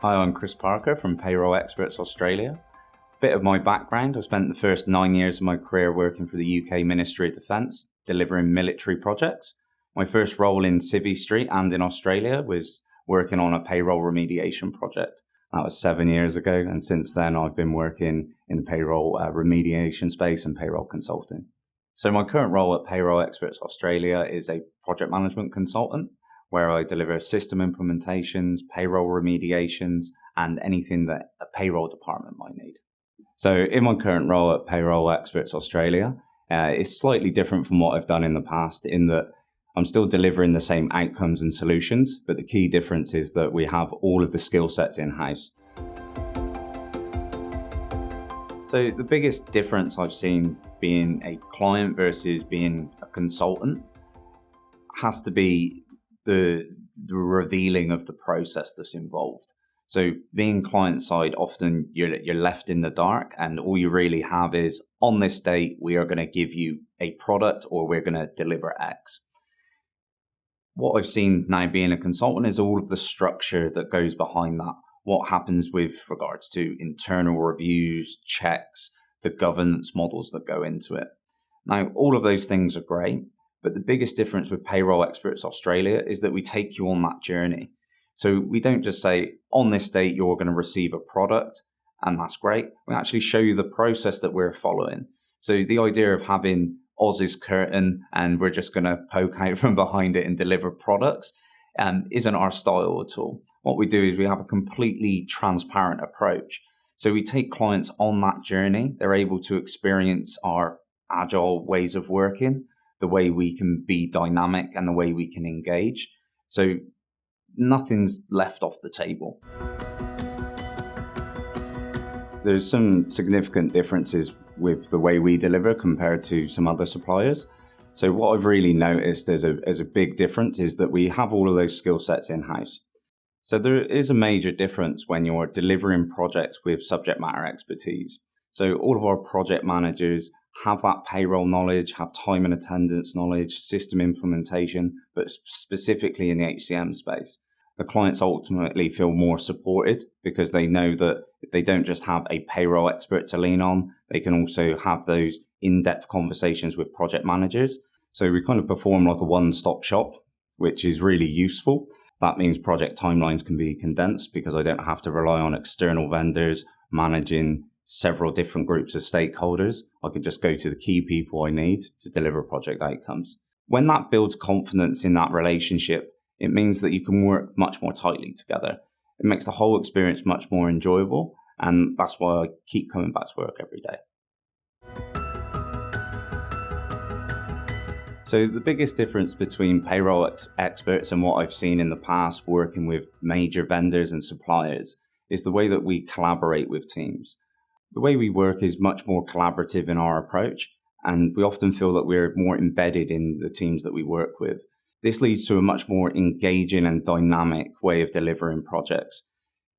Hi, I'm Chris Parker from Payroll Experts Australia. Bit of my background: I spent the first 9 years of my career working for the UK Ministry of Defence, delivering military projects. My first role in Civvy Street and in Australia was working on a payroll remediation project. That was 7 years ago, and since then I've been working in the payroll remediation space and payroll consulting. So my current role at Payroll Experts Australia is a project management consultant, where I deliver system implementations, payroll remediations, and anything that a payroll department might need. So in my current role at Payroll Experts Australia, it's slightly different from what I've done in the past in that I'm still delivering the same outcomes and solutions, but the key difference is that we have all of the skill sets in-house. So the biggest difference I've seen being a client versus being a consultant has to be the revealing of the process that's involved. So being client side, often you're left in the dark, and all you really have is, on this date, we are going to give you a product or we're going to deliver X. What I've seen now being a consultant is all of the structure that goes behind that. What happens with regards to internal reviews, checks, the governance models that go into it. Now, all of those things are great. But the biggest difference with Payroll Experts Australia is that we take you on that journey. So we don't just say, on this date, you're going to receive a product, and that's great. We actually show you the process that we're following. So the idea of having Oz's curtain and we're just going to poke out from behind it and deliver products isn't our style at all. What we do is we have a completely transparent approach. So we take clients on that journey. They're able to experience our agile ways of working, the way we can be dynamic and the way we can engage. So nothing's left off the table. There's some significant differences with the way we deliver compared to some other suppliers. So what I've really noticed as a big difference is that we have all of those skill sets in-house. So there is a major difference when you're delivering projects with subject matter expertise. So all of our project managers have that payroll knowledge, have time and attendance knowledge, system implementation, but specifically in the HCM space. The clients ultimately feel more supported because they know that they don't just have a payroll expert to lean on, they can also have those in-depth conversations with project managers. So we kind of perform like a one-stop shop, which is really useful. That means project timelines can be condensed because I don't have to rely on external vendors managing several different groups of stakeholders. I could just go to the key people I need to deliver project outcomes. When that builds confidence in that relationship, it means that you can work much more tightly together. It makes the whole experience much more enjoyable, and that's why I keep coming back to work every day. So the biggest difference between payroll experts and what I've seen in the past working with major vendors and suppliers is the way that we collaborate with teams. The way we work is much more collaborative in our approach, and we often feel that we're more embedded in the teams that we work with. This leads to a much more engaging and dynamic way of delivering projects.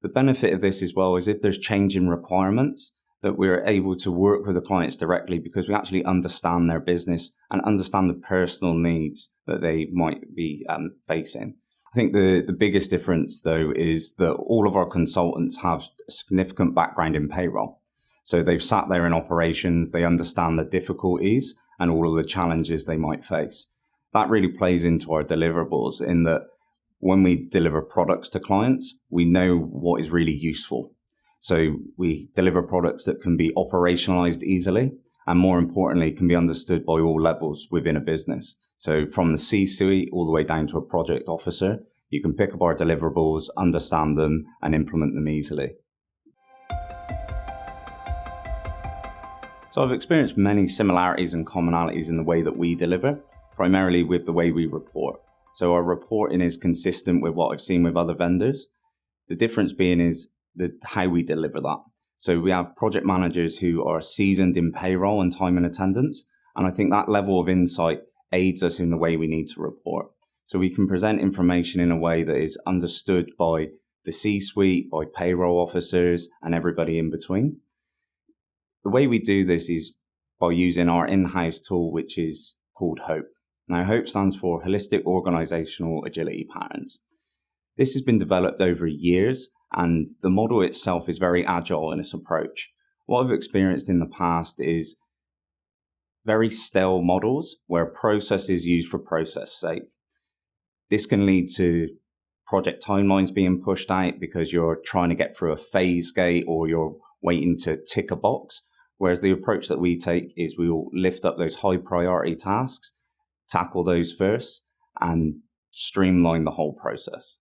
The benefit of this as well is if there's changing requirements, that we're able to work with the clients directly because we actually understand their business and understand the personal needs that they might be facing. I think the biggest difference, though, is that all of our consultants have a significant background in payroll. So they've sat there in operations, they understand the difficulties and all of the challenges they might face. That really plays into our deliverables in that when we deliver products to clients, we know what is really useful. So we deliver products that can be operationalized easily and, more importantly, can be understood by all levels within a business. So from the C-suite all the way down to a project officer, you can pick up our deliverables, understand them, and implement them easily. So I've experienced many similarities and commonalities in the way that we deliver, primarily with the way we report. So our reporting is consistent with what I've seen with other vendors. The difference being is how we deliver that. So we have project managers who are seasoned in payroll and time and attendance, and I think that level of insight aids us in the way we need to report. So we can present information in a way that is understood by the C-suite, by payroll officers, and everybody in between. The way we do this is by using our in-house tool, which is called HOAP. Now, HOAP stands for Holistic Organizational Agility Patterns. This has been developed over years, And the model itself is very agile in its approach. What I've experienced in the past is very stale models where process is used for process sake. This can lead to project timelines being pushed out because you're trying to get through a phase gate or you're waiting to tick a box. Whereas the approach that we take is we will lift up those high priority tasks, tackle those first, and streamline the whole process.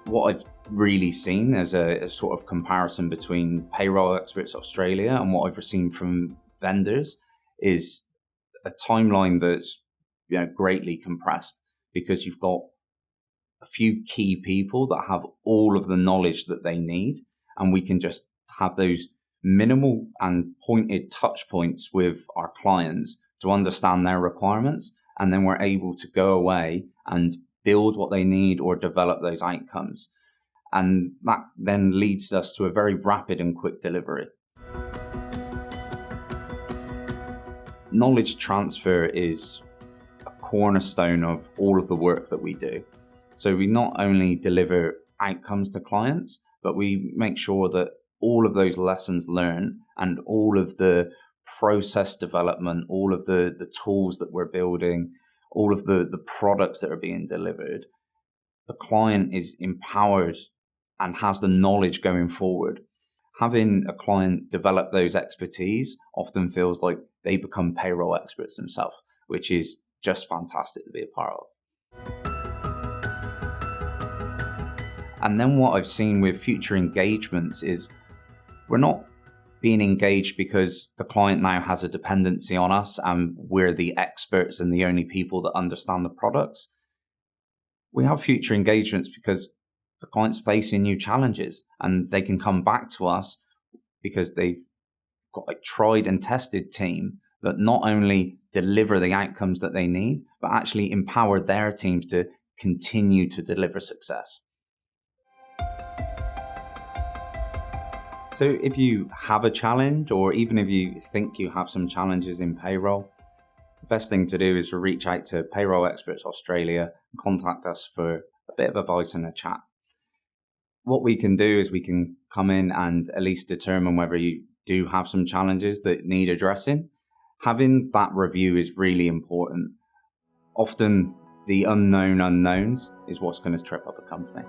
What I've really seen as a sort of comparison between Payroll Experts Australia and what I've seen from vendors is a timeline that's greatly compressed, because you've got a few key people that have all of the knowledge that they need, and we can just have those minimal and pointed touch points with our clients to understand their requirements, and then we're able to go away and build what they need or develop those outcomes. And that then leads us to a very rapid and quick delivery. Knowledge transfer is a cornerstone of all of the work that we do. So we not only deliver outcomes to clients, but we make sure that all of those lessons learned and all of the process development, all of the tools that we're building, all of the products that are being delivered, the client is empowered and has the knowledge going forward. Having a client develop those expertise often feels like they become payroll experts themselves, which is just fantastic to be a part of. And then what I've seen with future engagements is we're not being engaged because the client now has a dependency on us and we're the experts and the only people that understand the products. We have future engagements because the client's facing new challenges and they can come back to us because they've got a tried and tested team that not only deliver the outcomes that they need, but actually empower their teams to continue to deliver success. So if you have a challenge, or even if you think you have some challenges in payroll, the best thing to do is to reach out to Payroll Experts Australia and contact us for a bit of advice and a chat. What we can do is we can come in and at least determine whether you do have some challenges that need addressing. Having that review is really important. Often the unknown unknowns is what's going to trip up a company.